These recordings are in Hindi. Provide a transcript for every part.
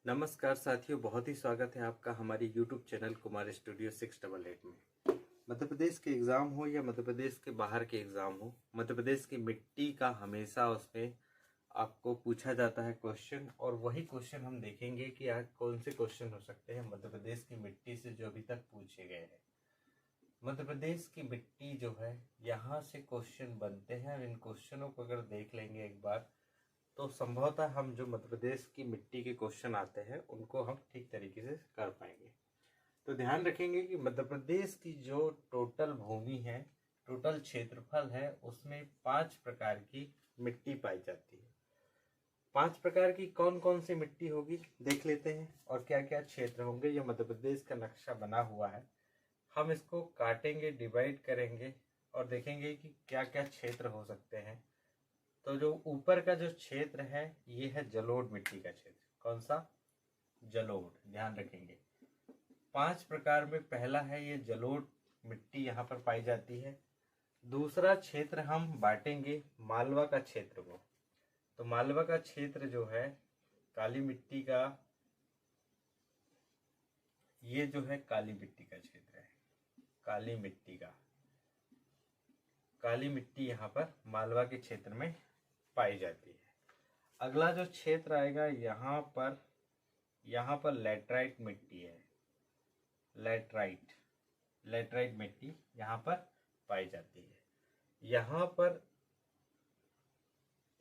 नमस्कार साथियों, बहुत ही स्वागत है आपका हमारे YouTube चैनल कुमार स्टूडियो 688 में। मध्य प्रदेश के एग्ज़ाम हो या मध्य प्रदेश के बाहर के एग्ज़ाम हो, मध्य प्रदेश की मिट्टी का हमेशा उसमें आपको पूछा जाता है क्वेश्चन। और वही क्वेश्चन हम देखेंगे कि आज कौन से क्वेश्चन हो सकते हैं मध्य प्रदेश की मिट्टी से जो अभी तक पूछे गए हैं। मध्य प्रदेश की मिट्टी जो है, यहाँ से क्वेश्चन बनते हैं और इन क्वेश्चनों को अगर देख लेंगे एक बार तो संभवतः हम जो मध्य प्रदेश की मिट्टी के क्वेश्चन आते हैं उनको हम ठीक तरीके से कर पाएंगे। तो ध्यान रखेंगे कि मध्य प्रदेश की जो टोटल भूमि है, टोटल क्षेत्रफल है, उसमें 5 प्रकार की मिट्टी पाई जाती है। 5 प्रकार की कौन कौन सी मिट्टी होगी देख लेते हैं और क्या क्या क्षेत्र होंगे। यह मध्य प्रदेश का नक्शा बना हुआ है, हम इसको काटेंगे, डिवाइड करेंगे और देखेंगे कि क्या क्या क्षेत्र हो सकते हैं। तो जो ऊपर का जो क्षेत्र है ये है जलोढ़ मिट्टी का क्षेत्र। कौन सा? जलोढ़। ध्यान रखेंगे 5 प्रकार में पहला है ये जलोढ़ मिट्टी, यहाँ पर पाई जाती है। दूसरा क्षेत्र हम बांटेंगे मालवा का क्षेत्र को। तो मालवा का क्षेत्र जो है काली मिट्टी का, ये जो है काली मिट्टी का क्षेत्र है। काली मिट्टी यहाँ पर मालवा के क्षेत्र में पाई जाती है। अगला जो क्षेत्र आएगा यहाँ पर लैटराइट मिट्टी है। लैटराइट मिट्टी यहाँ पर पाई जाती है। यहाँ पर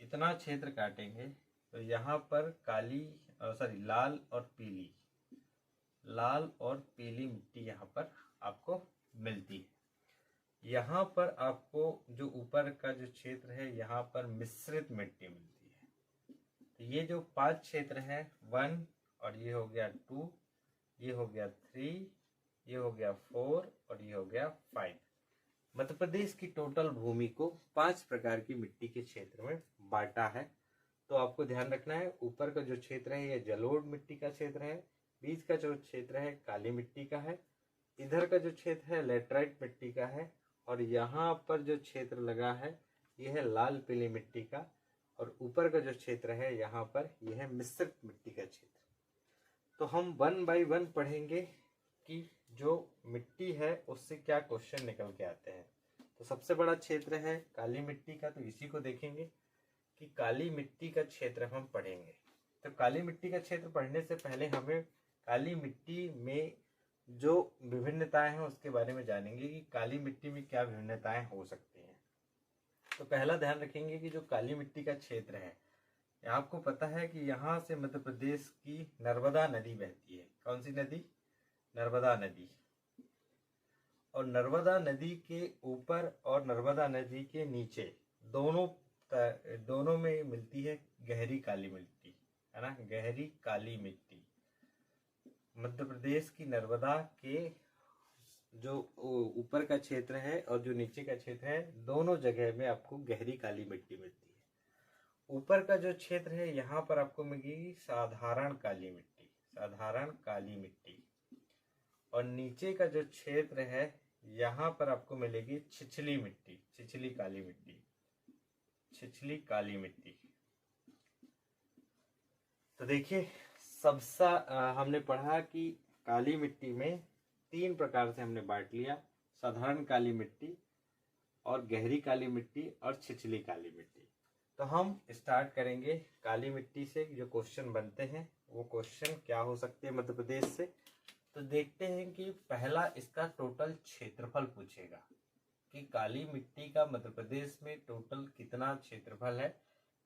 इतना क्षेत्र काटेंगे तो यहाँ पर लाल और पीली मिट्टी यहाँ पर आपको मिलती है। यहाँ पर आपको जो ऊपर का जो क्षेत्र है यहाँ पर मिश्रित मिट्टी मिलती है। तो ये जो 5 क्षेत्र हैं, 1 और ये हो गया 2, ये हो गया 3, ये हो गया 4 और ये हो गया 5। मध्य प्रदेश की टोटल भूमि को 5 प्रकार की मिट्टी के क्षेत्र में बांटा है। तो आपको ध्यान रखना है, ऊपर का जो क्षेत्र है ये जलोढ़ मिट्टी का क्षेत्र है, बीच का जो क्षेत्र है काली मिट्टी का है, इधर का जो क्षेत्र है लैटराइट मिट्टी का है, और यहाँ पर जो क्षेत्र लगा है यह है लाल पीली मिट्टी का, और ऊपर का जो क्षेत्र है यहाँ पर यह है मिश्रित मिट्टी का क्षेत्र। तो हम 1 बाय 1 पढ़ेंगे कि जो मिट्टी है उससे क्या क्वेश्चन निकल के आते हैं। तो सबसे बड़ा क्षेत्र है काली मिट्टी का, तो इसी को देखेंगे कि काली मिट्टी का क्षेत्र हम पढ़ेंगे। तो काली मिट्टी का क्षेत्र पढ़ने से पहले हमें काली मिट्टी में जो विभिन्नताएं हैं उसके बारे में जानेंगे कि काली मिट्टी में क्या विभिन्नताएं हो सकती हैं। तो पहला ध्यान रखेंगे कि जो काली मिट्टी का क्षेत्र है, आपको पता है कि यहाँ से मध्य प्रदेश की नर्मदा नदी बहती है। कौन सी नदी? नर्मदा नदी। और नर्मदा नदी के ऊपर और नर्मदा नदी के नीचे दोनों में मिलती है गहरी काली मिट्टी, है ना, गहरी काली मिट्टी। मध्य प्रदेश की नर्मदा के जो ऊपर का क्षेत्र है और जो नीचे का क्षेत्र है, दोनों जगह में आपको गहरी काली मिट्टी मिलती है। ऊपर का जो क्षेत्र है यहाँ पर आपको मिलेगी साधारण काली मिट्टी, और नीचे का जो क्षेत्र है यहाँ पर आपको मिलेगी छिछली काली मिट्टी। तो देखिए सबसे हमने पढ़ा कि काली मिट्टी में 3 प्रकार से हमने बांट लिया, साधारण काली मिट्टी और गहरी काली मिट्टी और छिछली काली मिट्टी। तो हम स्टार्ट करेंगे काली मिट्टी से। जो क्वेश्चन बनते हैं वो क्वेश्चन क्या हो सकते हैं मध्य प्रदेश से। तो देखते हैं कि पहला इसका टोटल क्षेत्रफल पूछेगा कि काली मिट्टी का मध्य प्रदेश में टोटल कितना क्षेत्रफल है।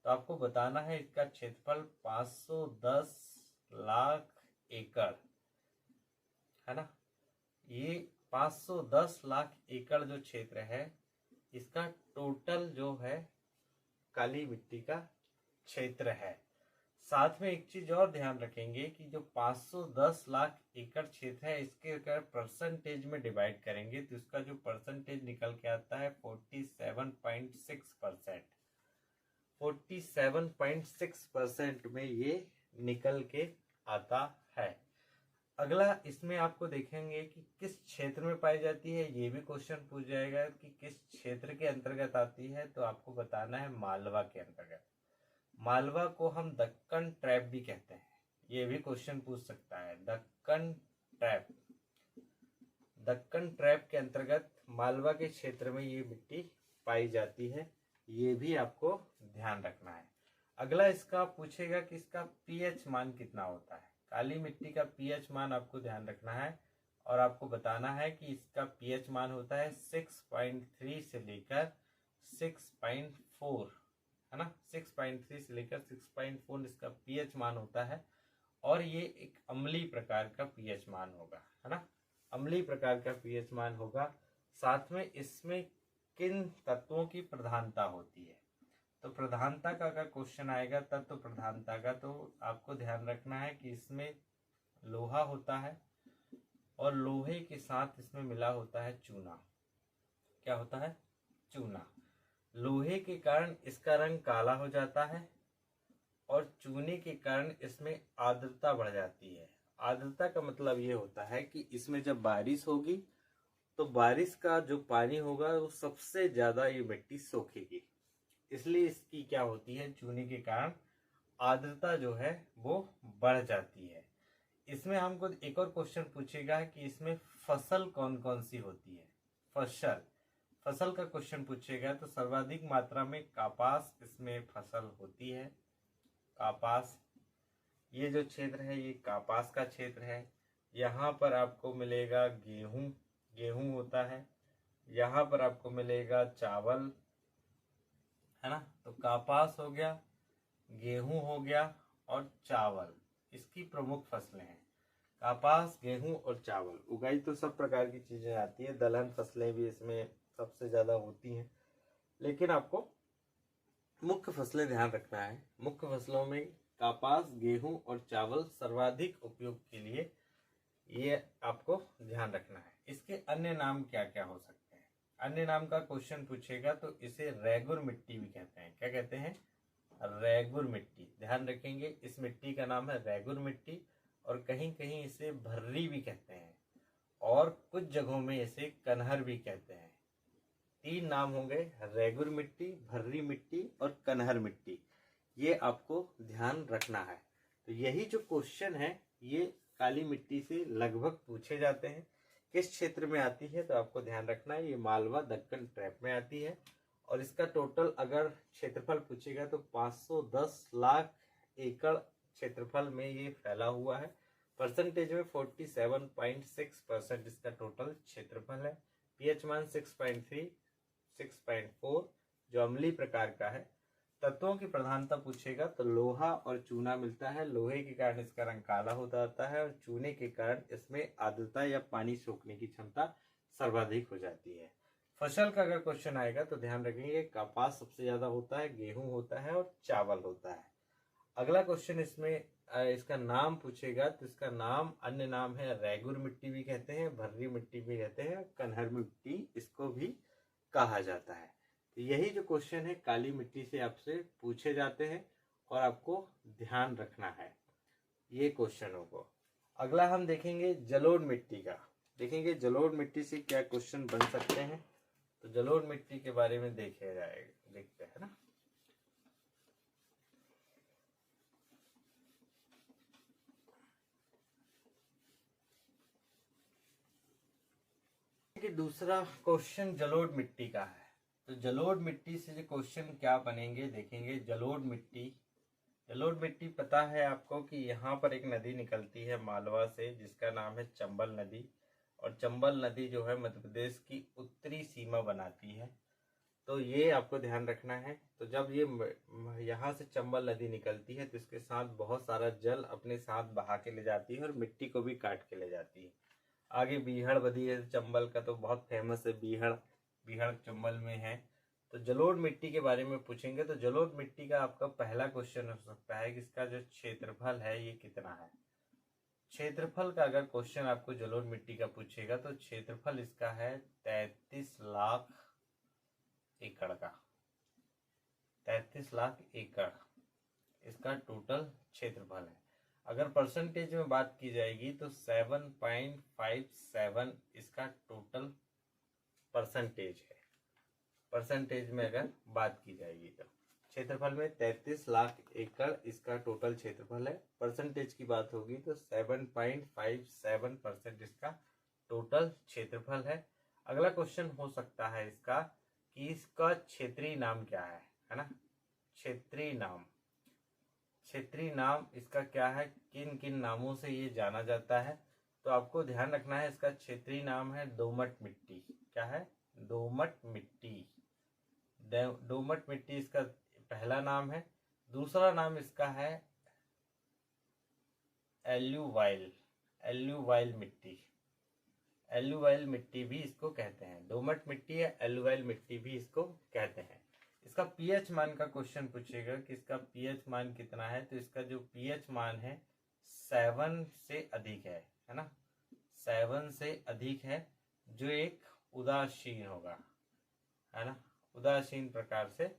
तो आपको बताना है इसका क्षेत्रफल 510 लाख एकड़, है ना। ये 510 लाख एकड़ जो क्षेत्र है इसका टोटल जो है काली मिट्टी का क्षेत्र है। साथ में एक चीज और ध्यान रखेंगे कि जो 510 लाख एकड़ क्षेत्र है इसके अगर परसेंटेज में डिवाइड करेंगे तो इसका जो परसेंटेज निकल के आता है 47.6%। 47.6% में ये निकल के आता है। अगला इसमें आपको देखेंगे कि किस क्षेत्र में पाई जाती है, ये भी क्वेश्चन पूछ जाएगा कि किस क्षेत्र के अंतर्गत आती है। तो आपको बताना है मालवा के अंतर्गत। मालवा को हम दक्कन ट्रैप भी कहते हैं, ये भी क्वेश्चन पूछ सकता है। दक्कन ट्रैप, दक्कन ट्रैप के अंतर्गत मालवा के क्षेत्र में ये मिट्टी पाई जाती है, ये भी आपको ध्यान रखना है। अगला इसका पूछेगा कि इसका पीएच मान कितना होता है। काली मिट्टी का पीएच मान आपको ध्यान रखना है और आपको बताना है कि इसका पीएच मान होता है 6.3 से लेकर 6.4, है ना, 6.3 से लेकर 6.4 इसका पीएच मान होता है। और ये एक अम्लीय प्रकार का पीएच मान होगा, है ना, अम्लीय प्रकार का पीएच मान होगा। साथ में इसमें किन तत्वों की प्रधानता होती है, तो प्रधानता का अगर क्वेश्चन आएगा तत्व प्रधानता का, तो आपको ध्यान रखना है कि इसमें लोहा होता है और लोहे के साथ इसमें मिला होता है चूना। क्या होता है? चूना। लोहे के कारण इसका रंग काला हो जाता है और चूने के कारण इसमें आर्द्रता बढ़ जाती है। आर्द्रता का मतलब ये होता है कि इसमें जब बारिश होगी तो बारिश का जो पानी होगा वो सबसे ज्यादा ये मिट्टी सोखेगी, इसलिए इसकी क्या होती है, चूने के कारण आर्द्रता जो है वो बढ़ जाती है। इसमें हमको एक और क्वेश्चन पूछेगा कि इसमें फसल कौन कौन सी होती है। फसल का क्वेश्चन पूछेगा तो सर्वाधिक मात्रा में कपास इसमें फसल होती है। कपास, ये जो क्षेत्र है ये कपास का क्षेत्र है। यहाँ पर आपको मिलेगा गेहूं, गेहूं होता है। यहाँ पर आपको मिलेगा चावल, है ना, तो कपास हो गया, गेहूं हो गया और चावल इसकी प्रमुख फसलें हैं। कपास, गेहूं और चावल। उगाई तो सब प्रकार की चीजें आती है, दलहन फसलें भी इसमें सबसे ज्यादा होती हैं, लेकिन आपको मुख्य फसलें ध्यान रखना है। मुख्य फसलों में कपास, गेहूं और चावल सर्वाधिक उपयोग के लिए ये आपको ध्यान रखना है। इसके अन्य नाम क्या क्या हो सकते हैं? अन्य नाम का क्वेश्चन पूछेगा तो इसे रेगुर मिट्टी भी कहते हैं। क्या कहते हैं? रेगुर मिट्टी। ध्यान रखेंगे, इस मिट्टी का नाम है रेगुर मिट्टी और कहीं कहीं इसे भर्री भी कहते हैं और कुछ जगहों में इसे कन्हर भी कहते हैं। तीन नाम होंगे, रेगुर मिट्टी, भर्री मिट्टी और कन्हर मिट्टी। ये आपको ध्यान रखना है। तो यही जो क्वेश्चन है ये काली मिट्टी से लगभग पूछे जाते हैं। किस क्षेत्र में आती है तो आपको ध्यान रखना है, ये मालवा दक्कन ट्रैप में आती है और इसका टोटल अगर क्षेत्रफल पूछेगा तो 510 लाख एकड़ क्षेत्रफल में ये फैला हुआ है। परसेंटेज में 47.6% इसका टोटल क्षेत्रफल है। पीएच मान 6.3, 6.4 जो अम्लीय प्रकार का है। तत्वों की प्रधानता पूछेगा तो लोहा और चूना मिलता है। लोहे के कारण इसका रंग काला हो जाता है और चूने के कारण इसमें आर्द्रता या पानी सोखने की क्षमता सर्वाधिक हो जाती है। फसल का अगर क्वेश्चन आएगा तो ध्यान रखेंगे कपास सबसे ज्यादा होता है, गेहूं होता है और चावल होता है। अगला क्वेश्चन इसमें इसका नाम पूछेगा तो इसका नाम, अन्य नाम है रेगुर मिट्टी भी कहते हैं, भर्री मिट्टी भी कहते हैं, कन्हर मिट्टी इसको भी कहा जाता है। तो यही जो क्वेश्चन है काली मिट्टी से आपसे पूछे जाते हैं और आपको ध्यान रखना है ये क्वेश्चनों को। अगला हम देखेंगे जलोढ़ मिट्टी का। देखेंगे जलोढ़ मिट्टी से क्या क्वेश्चन बन सकते हैं। तो जलोढ़ मिट्टी के बारे में देखते हैं ना। कि दूसरा क्वेश्चन जलोढ़ मिट्टी का है। तो जलोढ़ मिट्टी से क्वेश्चन क्या बनेंगे देखेंगे। जलोढ़ मिट्टी पता है आपको कि यहाँ पर एक नदी निकलती है मालवा से जिसका नाम है चंबल नदी, और चंबल नदी जो है मध्य प्रदेश की उत्तरी सीमा बनाती है। तो ये आपको ध्यान रखना है। तो जब ये यहाँ से चंबल नदी निकलती है तो इसके साथ बहुत सारा जल अपने साथ बहा के ले जाती है और मिट्टी को भी काट के ले जाती है। आगे बीहड़ बदी है चंबल का, तो बहुत फेमस है बीहड़ चंबल में है। तो जलोढ़ मिट्टी के बारे में पूछेंगे तो जलोढ़ मिट्टी का आपका पहला क्वेश्चन हो सकता है कि इसका जो क्षेत्रफल है ये कितना है। क्षेत्रफल का अगर क्वेश्चन आपको जलोढ़ मिट्टी का पूछेगा तो क्षेत्रफल इसका है 33 लाख एकड़ का। 33 लाख एकड़ इसका टोटल क्षेत्रफल है। अगर परसेंटेज में बात की जाएगी तो 7.57 इसका टोटल परसेंटेज है। परसेंटेज में अगर बात की जाएगी तो क्षेत्रफल में 33 लाख एकड़ इसका टोटल क्षेत्रफल है। परसेंटेज की बात होगी तो 7.57% इसका टोटल क्षेत्रफल है। अगला क्वेश्चन हो सकता है इसका कि इसका क्षेत्रीय नाम क्या है ना। क्षेत्रीय नाम इसका क्या है, किन किन नामों से ये जाना जाता है, तो आपको ध्यान रखना है इसका क्षेत्रीय नाम है दोमट मिट्टी। क्या है, दोमट मिट्टी। दोमट मिट्टी इसका पहला नाम है। दूसरा नाम इसका है एल्यूवाइल मिट्टी। एल्यूवाइल मिट्टी भी इसको कहते हैं। दोमट मिट्टी या एल्यूवाइल मिट्टी भी इसको कहते हैं। इसका पीएच मान का क्वेश्चन पूछेगा कि इसका पीएच मान कितना है, तो इसका जो पीएच मान है 7 से अधिक है ना। 7 से अधिक है, जो एक उदासीन होगा, है ना। उदासीन प्रकार से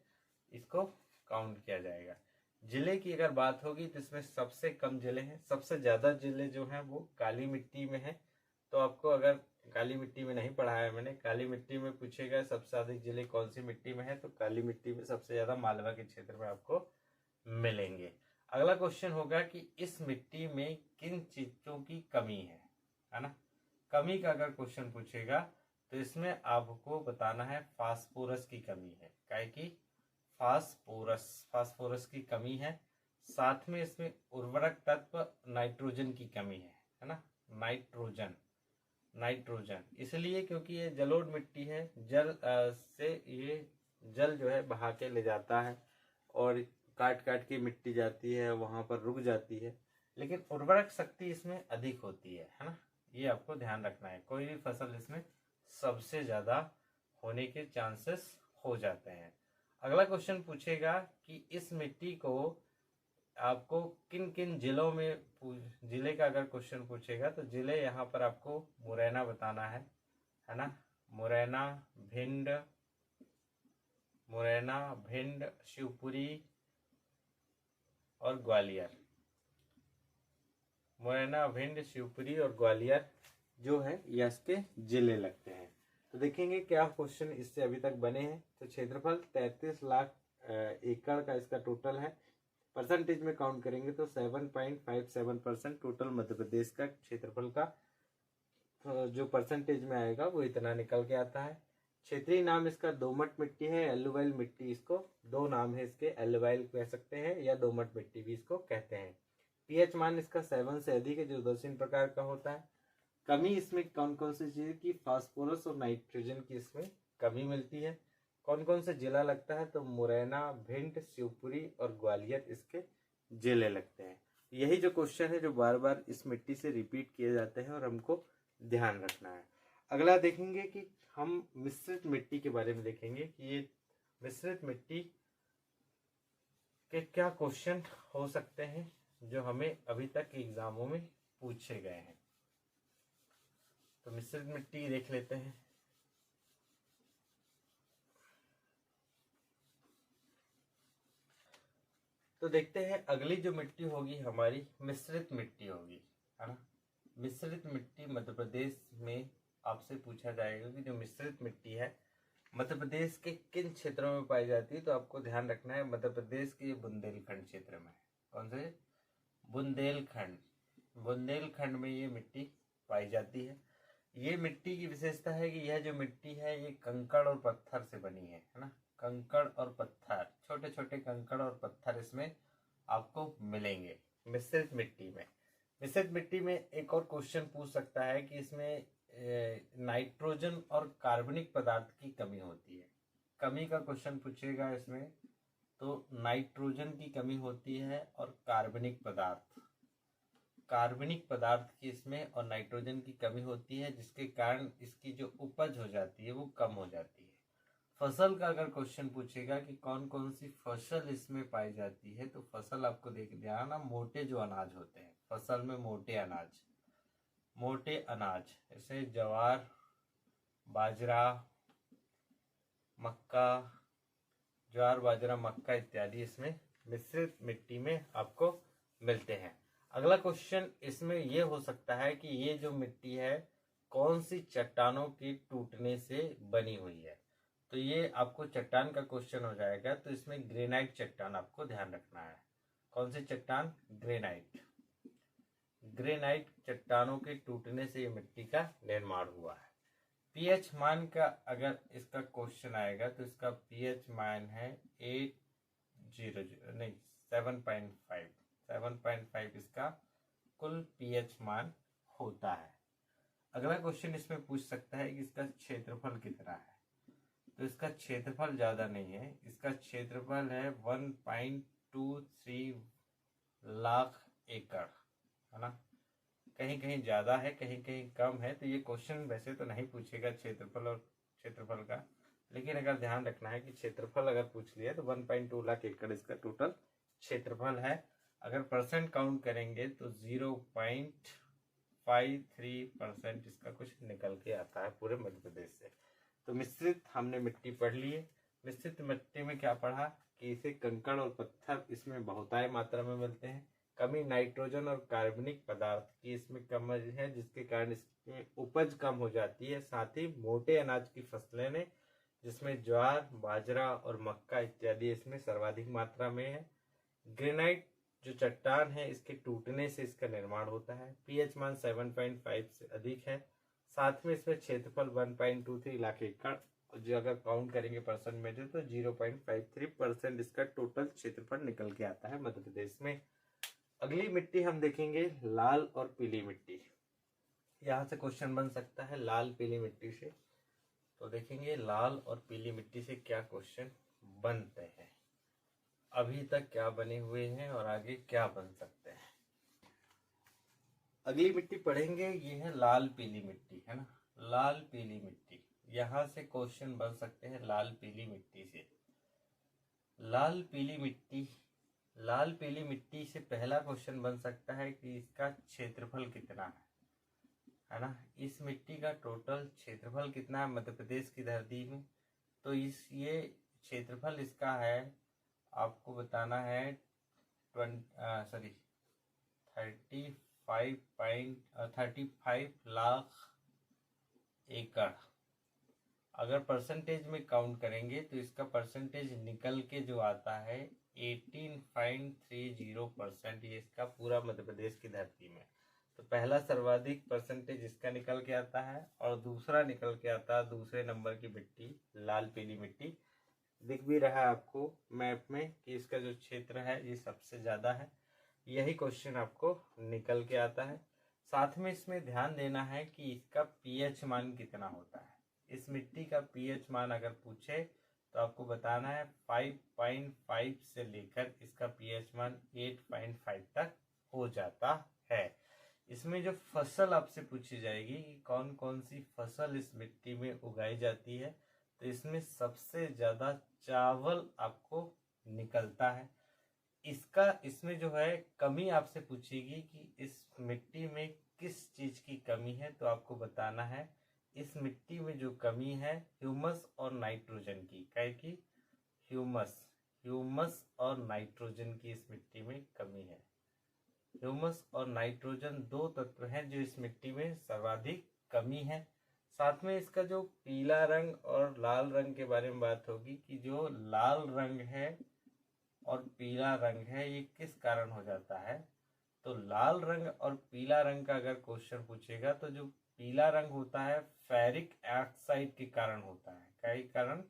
इसको काउंट किया जाएगा। जिले की अगर बात होगी तो इसमें सबसे कम जिले हैं, सबसे ज्यादा जिले जो हैं वो काली मिट्टी में है। तो आपको अगर काली मिट्टी में नहीं पढ़ा है मैंने, काली मिट्टी में पूछेगा सबसे अधिक जिले कौन सी मिट्टी में है, तो काली मिट्टी में सबसे ज्यादा मालवा के क्षेत्र में आपको मिलेंगे। अगला क्वेश्चन होगा कि इस मिट्टी में किन चीजों की कमी है ना। कमी का अगर क्वेश्चन पूछेगा तो इसमें आपको बताना है फास्फोरस की कमी है। क्या की फास्फोरस की कमी है। साथ में इसमें उर्वरक तत्व नाइट्रोजन की कमी है ना। नाइट्रोजन इसलिए क्योंकि ये जलोढ़ मिट्टी है, जल से ये जल जो है बहा के ले जाता है और काट काट के मिट्टी जाती है, वहां पर रुक जाती है, लेकिन उर्वरक शक्ति इसमें अधिक होती है ना। ये आपको ध्यान रखना है। कोई भी फसल इसमें सबसे ज्यादा होने के चांसेस हो जाते हैं। अगला क्वेश्चन पूछेगा कि इस मिट्टी को आपको किन किन जिलों में, जिले का अगर क्वेश्चन पूछेगा तो जिले यहाँ पर आपको मुरैना बताना है ना। मुरैना, भिंड, शिवपुरी और ग्वालियर। मुरैना, भिंड, शिवपुरी और ग्वालियर जो है ये इसके जिले लगते हैं। तो देखेंगे क्या क्वेश्चन इससे अभी तक बने हैं। तो क्षेत्रफल 33 लाख एकड़ का इसका टोटल है। परसेंटेज में काउंट करेंगे तो 7.57% टोटल मध्य प्रदेश का क्षेत्रफल का जो परसेंटेज में आएगा वो इतना निकल के आता है। क्षेत्रीय नाम इसका दोमट मिट्टी है, एल्यूवाइल मिट्टी। इसको दो नाम है इसके, एल्यूवाइल कह सकते हैं या दोमट मिट्टी भी इसको कहते हैं। पीएच मान इसका 7 से अधिक है, जो उदासीन प्रकार का होता है। कमी इसमें कौन कौन सी चीज की, फास्फोरस और नाइट्रोजन की इसमें कमी मिलती है। कौन कौन से जिला लगता है, तो मुरैना, भिंड, शिवपुरी और ग्वालियर इसके जिले लगते हैं। यही जो क्वेश्चन है जो बार बार इस मिट्टी से रिपीट किए जाते हैं और हमको ध्यान रखना है। अगला देखेंगे कि हम मिश्रित मिट्टी के बारे में देखेंगे कि ये मिश्रित मिट्टी के क्या क्वेश्चन हो सकते हैं जो हमें अभी तक एग्जामों में पूछे गए हैं। तो मिश्रित मिट्टी देख लेते हैं। तो देखते हैं अगली जो मिट्टी होगी हमारी मिश्रित मिट्टी होगी, है ना। मिश्रित मिट्टी मध्य प्रदेश में आपसे पूछा जाएगा कि जो मिश्रित मिट्टी है मध्य प्रदेश के किन क्षेत्रों में पाई जाती है। तो आपको ध्यान रखना है मध्य प्रदेश के बुंदेलखंड क्षेत्र में। कौन से, बुंदेलखंड में ये मिट्टी पाई जाती है। ये मिट्टी की विशेषता है कि यह जो मिट्टी है ये कंकड़ और पत्थर से बनी है ना। कंकड़ और पत्थर, छोटे छोटे कंकड़ और पत्थर इसमें आपको मिलेंगे मिश्रित मिट्टी में। मिश्रित मिट्टी में एक और क्वेश्चन पूछ सकता है कि इसमें नाइट्रोजन और कार्बनिक पदार्थ की कमी होती है। कमी का क्वेश्चन पूछेगा इसमें, तो नाइट्रोजन की कमी होती है और कार्बनिक पदार्थ की इसमें और नाइट्रोजन की कमी होती है, जिसके कारण इसकी जो उपज हो जाती है वो कम हो जाती है। फसल का अगर क्वेश्चन पूछेगा कि कौन कौन सी फसल इसमें पाई जाती है, तो फसल आपको देख ध्यान, मोटे जो अनाज होते हैं फसल में, मोटे अनाज जैसे ज्वार, बाजरा, मक्का इत्यादि इसमें मिश्रित मिट्टी में आपको मिलते हैं। अगला क्वेश्चन इसमें यह हो सकता है कि ये जो मिट्टी है कौन सी चट्टानों के टूटने से बनी हुई है। तो ये आपको चट्टान का क्वेश्चन हो जाएगा। तो इसमें ग्रेनाइट चट्टान आपको ध्यान रखना है। कौन सी चट्टान? ग्रेनाइट। ग्रेनाइट चट्टानों के टूटने से ये मिट्टी का निर्माण हुआ है। पीएच मान का अगर इसका क्वेश्चन आएगा तो इसका पीएच मान है 7.5 इसका कुल पीएच मान होता है। अगला क्वेश्चन इसमें पूछ सकता है कि इसका क्षेत्रफल कितना है। तो इसका क्षेत्रफल ज्यादा नहीं है, इसका क्षेत्रफल है 1.23 लाख एकड़, है ना। कहीं कहीं ज्यादा है, कहीं कहीं कम है। तो ये क्वेश्चन वैसे तो नहीं पूछेगा क्षेत्रफल और क्षेत्रफल का, लेकिन अगर ध्यान रखना है कि क्षेत्रफल अगर पूछ लिया तो 1.2 लाख एकड़ इसका टोटल क्षेत्रफल है। अगर परसेंट काउंट करेंगे तो 0.53% इसका कुछ निकल के आता है पूरे मध्य प्रदेश से। तो मिश्रित हमने मिट्टी पढ़ ली है। मिश्रित मिट्टी में क्या पढ़ा कि इसे कंकड़ और पत्थर इसमें बहुतायत मात्रा में मिलते हैं। कमी नाइट्रोजन और कार्बनिक पदार्थ की इसमें कम है, जिसके कारण इसमें उपज कम हो जाती है। साथ ही मोटे अनाज की फसलें ने, जिसमें ज्वार, बाजरा और मक्का इत्यादि इसमें सर्वाधिक मात्रा में है। ग्रेनाइट जो चट्टान है, इसके टूटने से इसका निर्माण होता है। पीएच मान 7.5 से अधिक है। साथ में इसमें क्षेत्रफल 1.23 लाख एकड़, जो अगर काउंट करेंगे परसेंट में तो 0.53% इसका टोटल क्षेत्रफल निकल के आता है मध्य प्रदेश में। अगली मिट्टी हम देखेंगे लाल और पीली मिट्टी। यहाँ से क्वेश्चन बन सकता है लाल पीली मिट्टी से। तो देखेंगे लाल और पीली मिट्टी से क्या क्वेश्चन बनते हैं, अभी तक क्या बने हुए हैं और आगे क्या बन सकते हैं। अगली मिट्टी पढ़ेंगे, ये है लाल पीली मिट्टी, है ना। लाल पीली मिट्टी, यहाँ से क्वेश्चन बन सकते हैं लाल पीली मिट्टी से। लाल पीली मिट्टी, लाल पीली मिट्टी से पहला क्वेश्चन बन सकता है कि इसका क्षेत्रफल कितना है ना। इस मिट्टी का टोटल क्षेत्रफल कितना है मध्य प्रदेश की धरती में। तो ये क्षेत्रफल इसका है, आपको बताना है 35 लाख एकड़। अगर परसेंटेज में काउंट करेंगे तो इसका परसेंटेज निकल के जो आता है 18.30%, ये इसका पूरा मध्य प्रदेश की धरती में। तो पहला सर्वाधिक परसेंटेज इसका निकल के आता है और दूसरा निकल के आता है दूसरे नंबर की मिट्टी लाल पीली मिट्टी। दिख भी रहा है आपको मैप में कि इसका जो क्षेत्र है ये सबसे ज्यादा है। यही क्वेश्चन आपको निकल के आता है। साथ में इसमें ध्यान देना है कि इसका पीएच मान कितना होता है। इस मिट्टी का पीएच मान अगर पूछे तो आपको बताना है 5.5 से लेकर इसका पीएच मान 8.5 तक हो जाता है। इसमें जो फसल आपसे पूछी जाएगी कि कौन कौन सी फसल इस मिट्टी में उगाई जाती है, तो इसमें सबसे ज्यादा चावल आपको निकलता है। इसमें जो है कमी आपसे पूछेगी कि इस मिट्टी में किस चीज की कमी है, तो आपको बताना है इस मिट्टी में जो कमी है ह्यूमस और नाइट्रोजन की। क्या की? ह्यूमस और नाइट्रोजन की इस मिट्टी में कमी है। ह्यूमस और नाइट्रोजन दो तत्व हैं जो इस मिट्टी में सर्वाधिक कमी है। साथ में इसका जो पीला रंग और लाल रंग के बारे में बात होगी कि जो लाल रंग है और पीला रंग है ये किस कारण हो जाता है। तो लाल रंग और पीला रंग का अगर क्वेश्चन पूछेगा तो जो पीला रंग होता है फेरिक ऑक्साइड के कारण होता है। क्या कारण?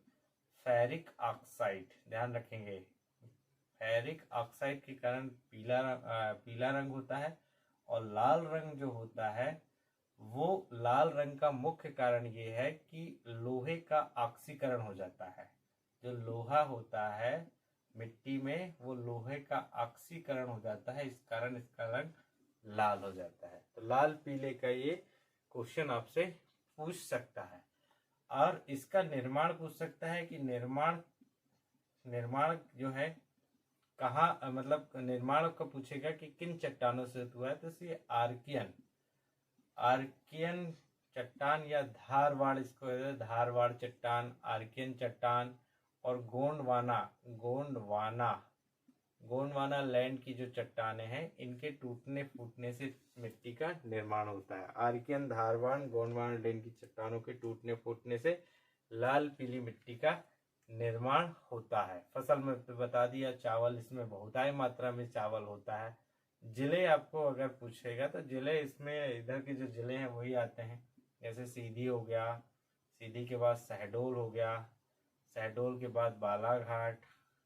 फेरिक ऑक्साइड, ध्यान रखेंगे। फेरिक ऑक्साइड के कारण पीला रंग होता है। और लाल रंग जो होता है वो लाल रंग का मुख्य कारण ये है कि लोहे का ऑक्सीकरण हो जाता है। जो लोहा होता है मिट्टी में वो लोहे का ऑक्सीकरण हो जाता है, इस कारण इसका रंग लाल हो जाता है। तो लाल पीले का ये क्वेश्चन आपसे पूछ सकता है। और इसका निर्माण पूछ सकता है कि निर्माण जो है कहाँ, मतलब निर्माण का पूछेगा कि किन चट्टानों से हुआ है। तो ये आर्कियन चट्टान या धारवाड़, इसको धारवाड़ चट्टान, आर्कियन चट्टान और गोंडवाना लैंड की जो चट्टानें हैं इनके टूटने फूटने से मिट्टी का निर्माण होता है। आर्कियन, धारवाड़, गोंडवाना लैंड की चट्टानों के टूटने फूटने से लाल पीली मिट्टी का निर्माण होता है। फसल में तो बता दिया, चावल इसमें बहुतायत मात्रा में चावल होता है। जिले आपको अगर पूछेगा तो जिले इसमें इधर के जो जिले हैं वही आते हैं, जैसे सीधी हो गया, सीधी के बाद शहडोल हो गया, शहडोल के बाद बालाघाट,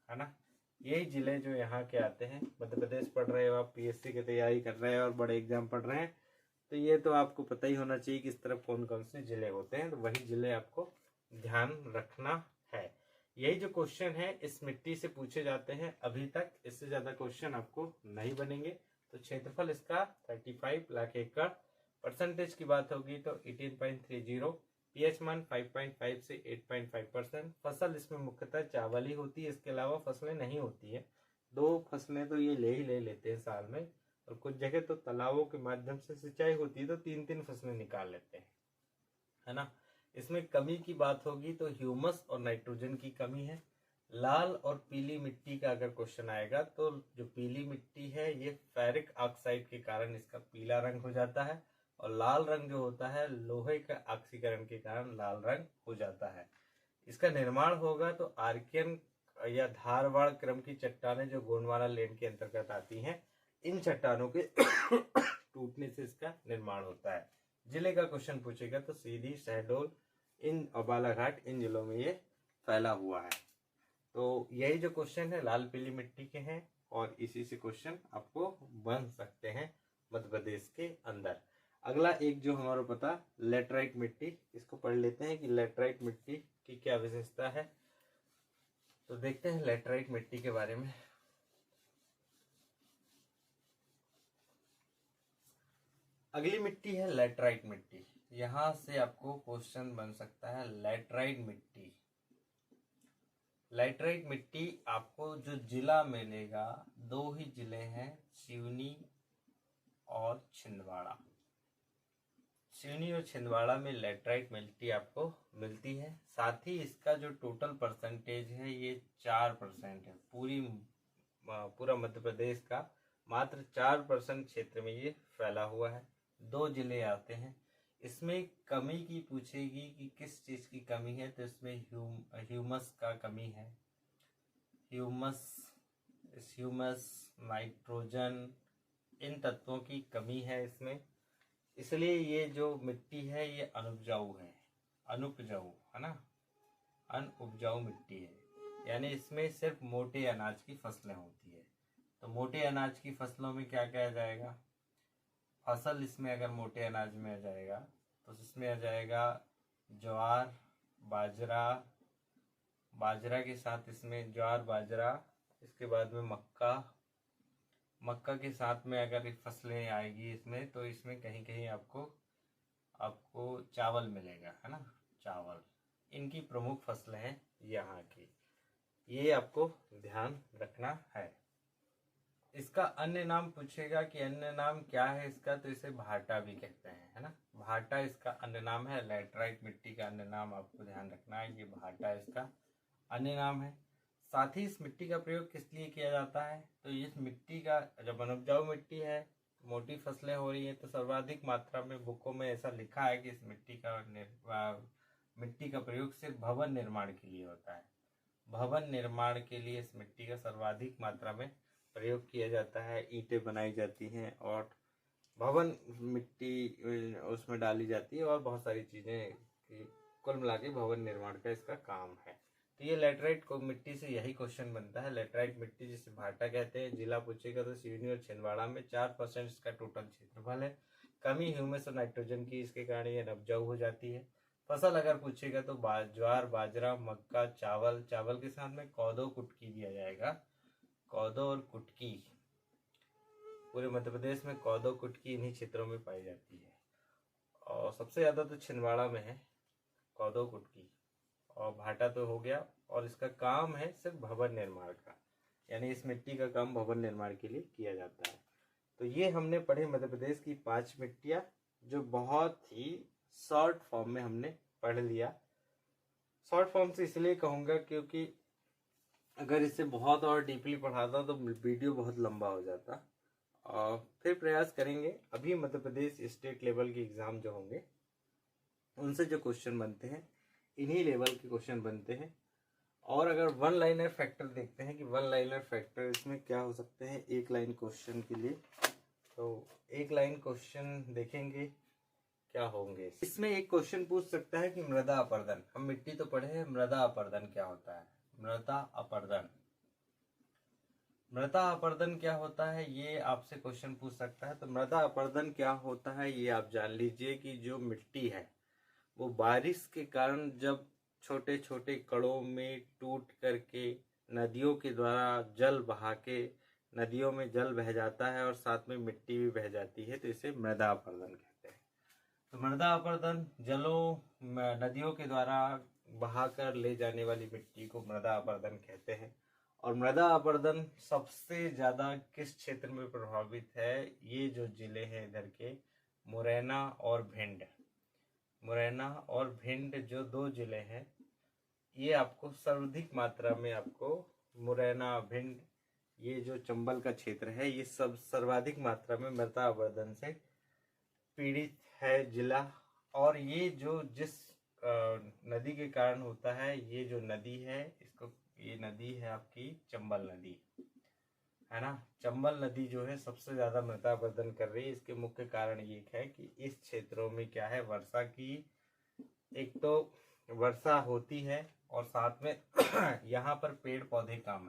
है ना। यही जिले जो यहाँ के आते हैं। मध्य प्रदेश पढ़ रहे हो आप, पीएससी की तैयारी कर रहे हैं और बड़े एग्जाम पढ़ रहे हैं, तो ये तो आपको पता ही होना चाहिए कि इस तरफ कौन कौन से जिले होते हैं, तो वही जिले आपको ध्यान रखना है। यही जो क्वेश्चन है इस मिट्टी से पूछे जाते हैं अभी तक, इससे ज्यादा क्वेश्चन आपको नहीं बनेंगे। तो क्षेत्रफल इसका 35 लाख एकड़, परसेंटेज की बात होगी तो 18.30, पीएच मान 5.5 से 8.5%। फसल इसमें मुख्यतः चावल ही होती है, इसके अलावा फसलें नहीं होती है। 2 फसलें तो ये ले लेते हैं साल में, और कुछ जगह तो तालाबों के माध्यम से सिंचाई होती है तो 3-3 फसलें निकाल लेते हैं, है ना। इसमें कमी की बात होगी तो ह्यूमस और नाइट्रोजन की कमी है। लाल और पीली मिट्टी का अगर क्वेश्चन आएगा तो जो पीली मिट्टी है ये फेरिक ऑक्साइड के कारण इसका पीला रंग हो जाता है, और लाल रंग जो होता है लोहे का ऑक्सीकरण के कारण लाल रंग हो जाता है। इसका निर्माण होगा तो आर्कियन या धारवाड़ क्रम की चट्टानें जो गोंडवाना लेन के अंतर्गत आती हैं, इन चट्टानों के टूटने से इसका निर्माण होता है। जिले का क्वेश्चन पूछेगा तो सीधी, शहडोल, इन और बालाघाट, इन जिलों में ये फैला हुआ है। तो यही जो क्वेश्चन है लाल पीली मिट्टी के हैं, और इसी से क्वेश्चन आपको बन सकते हैं मध्य प्रदेश के अंदर। अगला एक जो हमारा पता लेटराइट मिट्टी, इसको पढ़ लेते हैं कि लेटराइट मिट्टी की क्या विशेषता है। तो देखते हैं लेटराइट मिट्टी के बारे में। अगली मिट्टी है लेटराइट मिट्टी। यहां से आपको क्वेश्चन बन सकता है लेटराइट मिट्टी। लेटराइट मिट्टी आपको जो जिला मिलेगा, 2 ही जिले हैं, सिवनी और छिंदवाड़ा। सिवनी और छिंदवाड़ा में लेटराइट मिट्टी आपको मिलती है। साथ ही इसका जो टोटल परसेंटेज है ये 4% है। पूरा मध्य प्रदेश का मात्र 4% क्षेत्र में ये फैला हुआ है। 2 जिले आते हैं। इसमें कमी की पूछेगी कि किस चीज की कमी है, तो इसमें ह्यूमस का कमी है। ह्यूमस, नाइट्रोजन, इन तत्वों की कमी है इसमें, इसलिए ये जो मिट्टी है ये अनुपजाऊ है, है ना, अनुपजाऊ मिट्टी है। यानी इसमें सिर्फ मोटे अनाज की फसलें होती है। तो मोटे अनाज की फसलों में क्या क्या आ जाएगा, फसल इसमें अगर मोटे अनाज में आ जाएगा तो इसमें आ जाएगा ज्वार, बाजरा के साथ इसमें ज्वार, बाजरा, इसके बाद में मक्का के साथ में अगर फसलें आएगी इसमें, तो इसमें कहीं कहीं आपको चावल मिलेगा, है ना, चावल। इनकी प्रमुख फसलें हैं यहाँ की, ये आपको ध्यान रखना है। इसका अन्य नाम पूछेगा कि अन्य नाम क्या है इसका, तो इसे भाटा भी कहते हैं, है ना। भाटा इसका अन्य नाम है। लेटराइट मिट्टी का अन्य नाम आपको ध्यान रखना है, ये भाटा इसका अन्य नाम है। साथ ही इस मिट्टी का प्रयोग किस लिए किया जाता है, तो इस मिट्टी का जब अनुपजाऊ मिट्टी है, मोटी फसलें हो रही है, तो सर्वाधिक मात्रा में बुकों में ऐसा लिखा है कि इस मिट्टी का प्रयोग सिर्फ भवन निर्माण के लिए होता है। भवन निर्माण के लिए इस मिट्टी का सर्वाधिक मात्रा में प्रयोग किया जाता है। ईंटें बनाई जाती हैं और भवन मिट्टी उसमें डाली जाती है, और बहुत सारी चीजें, कुल मिला के भवन निर्माण का इसका काम है। तो ये लेटराइट को मिट्टी से यही क्वेश्चन बनता है। लेटराइट मिट्टी जिसे भाटा कहते हैं, जिला पूछेगा तो सिवनी और छिंदवाड़ा में 4% इसका टोटल क्षेत्रफल है। कमी ह्यूमस और नाइट्रोजन की, इसके कारण ये उपजाऊ हो जाती है। फसल अगर पूछेगा तो ज्वार, बाजरा, मक्का, चावल के साथ में कोदो, कुटकी भी आ जाएगा। कोदो और कुटकी, पूरे मध्य प्रदेश में कोदो, कुटकी इन्हीं क्षेत्रों में पाई जाती है, और सबसे ज्यादा तो छिंदवाड़ा में है कोदो, कुटकी। और भाटा तो हो गया, और इसका काम है सिर्फ भवन निर्माण का, यानी इस मिट्टी का काम भवन निर्माण के लिए किया जाता है। तो ये हमने पढ़े मध्य प्रदेश की 5 मिट्टियां, जो बहुत ही शॉर्ट फॉर्म में हमने पढ़ लिया। शॉर्ट फॉर्म से इसलिए कहूंगा क्योंकि अगर इसे बहुत और डीपली पढ़ाता तो वीडियो बहुत लंबा हो जाता। और फिर प्रयास करेंगे, अभी मध्य प्रदेश स्टेट लेवल के एग्जाम जो होंगे उनसे जो क्वेश्चन बनते हैं इन्हीं लेवल के क्वेश्चन बनते हैं। और अगर वन लाइनर फैक्टर देखते हैं कि वन लाइनर फैक्टर इसमें क्या हो सकते हैं एक लाइन क्वेश्चन के लिए, तो एक लाइन क्वेश्चन देखेंगे क्या होंगे। इसमें एक क्वेश्चन पूछ सकता है कि मृदा अपरदन, हम मिट्टी तो पढ़े हैं, मृदा अपरदन क्या होता है। मृदा अपरदन, मृदा अपरदन क्या होता है ये आपसे क्वेश्चन पूछ सकता है। तो मृदा अपरदन क्या होता है ये आप जान लीजिए कि जो मिट्टी है वो बारिश के कारण जब छोटे छोटे कणों में टूट करके नदियों के द्वारा जल बहा के नदियों में जल बह जाता है और साथ में मिट्टी भी बह जाती है, तो इसे मृदा अपरदन कहते हैं। तो मृदा अपरदन नदियों के द्वारा बहाकर ले जाने वाली मिट्टी को मृदा अपरदन कहते हैं। और मृदा अपरदन सबसे ज्यादा किस क्षेत्र में प्रभावित है, ये जो जिले हैं इधर के मुरैना और भिंड, मुरैना और भिंड जो दो जिले हैं ये आपको सर्वाधिक मात्रा में, आपको मुरैना भिंड ये जो चंबल का क्षेत्र है ये सब सर्वाधिक मात्रा में मृदा अपरदन से पीड़ित है जिला। और ये जो जिस नदी के कारण होता है, ये जो नदी है इसको, ये नदी है आपकी चंबल नदी है ना। चंबल नदी जो है सबसे ज्यादा मृदा अपरदन कर रही है। इसके मुख्य कारण ये है कि इस क्षेत्रों में क्या है, वर्षा की, एक तो वर्षा होती है और साथ में यहाँ पर पेड़ पौधे कम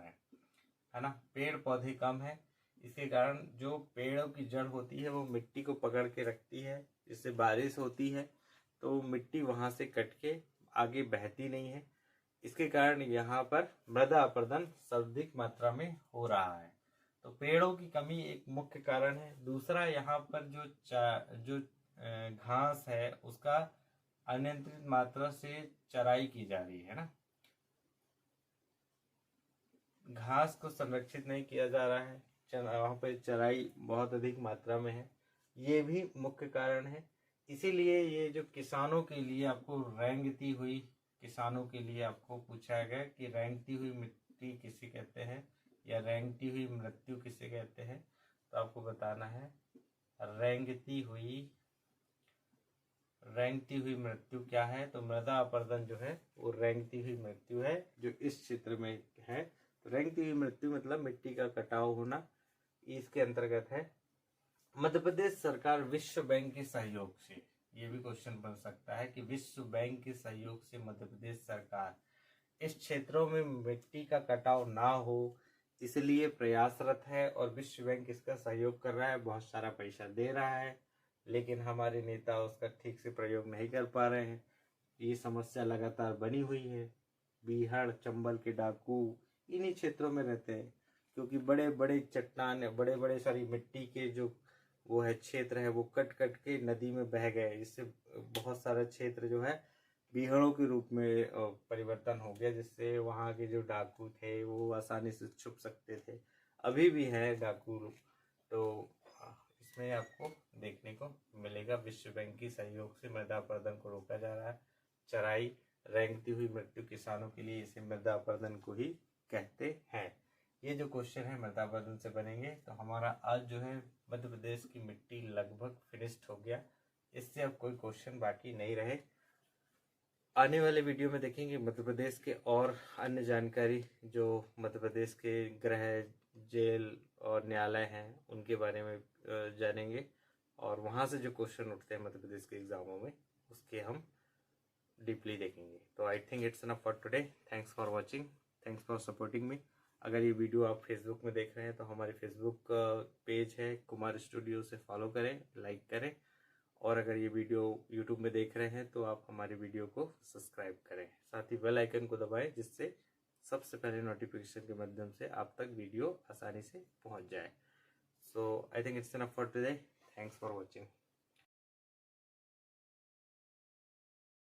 है ना, पेड़ पौधे कम है। इसके कारण जो पेड़ों की जड़ होती है वो मिट्टी को पकड़ के रखती है, जिससे बारिश होती है तो मिट्टी वहां से कट के आगे बहती नहीं है। इसके कारण यहाँ पर मृदा अपरदन सर्वाधिक मात्रा में हो रहा है। तो पेड़ों की कमी एक मुख्य कारण है। दूसरा, यहाँ पर जो घास है उसका अनियंत्रित मात्रा से चराई की जा रही है ना, घास को संरक्षित नहीं किया जा रहा है, वहाँ पे चराई बहुत अधिक मात्रा में है, ये भी मुख्य कारण है। इसीलिए ये जो किसानों के लिए आपको रेंगती हुई, किसानों के लिए आपको पूछा गया कि रेंगती हुई मिट्टी किसे कहते हैं या रेंगती हुई मृत्यु किसे कहते हैं, तो आपको बताना है रेंगती हुई मृत्यु क्या है। तो मृदा अपरदन जो है वो रेंगती हुई मृत्यु है जो इस क्षेत्र में है। तो रेंगती हुई मृत्यु मतलब मिट्टी का कटाव होना, इसके अंतर्गत है। मध्य प्रदेश सरकार विश्व बैंक के सहयोग से, ये भी क्वेश्चन बन सकता है कि विश्व बैंक के सहयोग से मध्य प्रदेश सरकार इस क्षेत्रों में मिट्टी का कटाव ना हो इसलिए प्रयासरत है और विश्व बैंक इसका सहयोग कर रहा है, बहुत सारा पैसा दे रहा है, लेकिन हमारे नेता उसका ठीक से प्रयोग नहीं कर पा रहे हैं। ये समस्या लगातार बनी हुई है। बिहार चंबल के डाकू इन्हीं क्षेत्रों में रहते हैं, क्योंकि बड़े बड़े चट्टान, बड़े बड़े सारी मिट्टी के जो वो है क्षेत्र है वो कट कट के नदी में बह गए। इससे बहुत सारा क्षेत्र जो है बीहड़ों के रूप में परिवर्तन हो गया, जिससे वहाँ के जो डाकू थे वो आसानी से छुप सकते थे, अभी भी है डाकू। तो इसमें आपको देखने को मिलेगा विश्व बैंक की सहयोग से मृदा अपरदन को रोका जा रहा है। चराई, रेंगती हुई मृत्यु किसानों के लिए इसे मृदा अपरदन को ही कहते हैं। ये जो क्वेश्चन है मृदा अपरदन से बनेंगे। तो हमारा आज जो है मध्य प्रदेश की मिट्टी लगभग फिनिश्ड हो गया, इससे अब कोई क्वेश्चन बाकी नहीं रहे। आने वाले वीडियो में देखेंगे मध्य प्रदेश के और अन्य जानकारी, जो मध्य प्रदेश के गृह, जेल और न्यायालय हैं उनके बारे में जानेंगे, और वहाँ से जो क्वेश्चन उठते हैं मध्य प्रदेश के एग्जामों में उसके हम डीपली देखेंगे। तो आई think it's enough for today. Thanks for watching, thanks for supporting me. अगर ये वीडियो आप फेसबुक में देख रहे हैं तो हमारे फेसबुक पेज है कुमार स्टूडियो, से फॉलो करें, लाइक करें। और अगर ये वीडियो यूट्यूब में देख रहे हैं तो आप हमारे वीडियो को सब्सक्राइब करें, साथ ही बेल आइकन को दबाएं, जिससे सबसे पहले नोटिफिकेशन के माध्यम से आप तक वीडियो आसानी से पहुंच जाए। So I think it's enough for today. Thanks for watching.